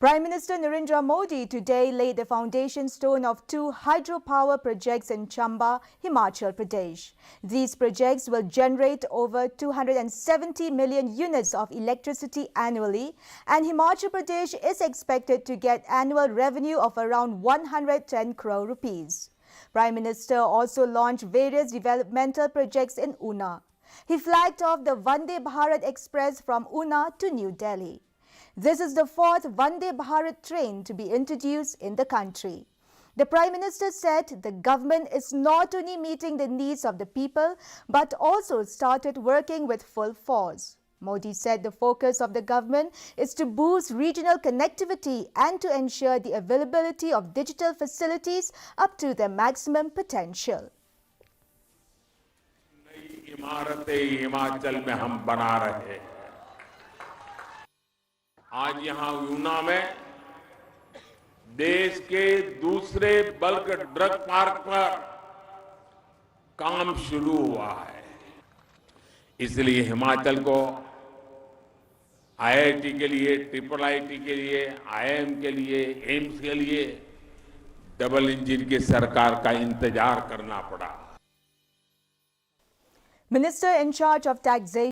Prime Minister Narendra Modi today laid the foundation stone of 2 hydropower projects in Chamba, Himachal Pradesh. These projects will generate over 270 million units of electricity annually, and Himachal Pradesh is expected to get annual revenue of around 110 crore rupees. Prime Minister also launched various developmental projects in Una. He flagged off the Vande Bharat Express from Una to New Delhi. This is the 4th Vande Bharat train to be introduced in the country. The Prime Minister said the government is not only meeting the needs of the people but also started working with full force. Modi said the focus of the government is to boost regional connectivity and to ensure the availability of digital facilities up to their maximum potential. नई इमारतें हिमाचल में हम बना रहे हैं। आज यहां ऊना में देश के दूसरे बल्क ड्रग पार्क पर काम शुरू हुआ है। इसलिए हिमाचल को आईआईटी के लिए, ट्रिपल आईटी के लिए, आईआईएम के लिए, एम्स के लिए डबल इंजन की सरकार का इंतजार करना पड़ा। Minister in charge of taxation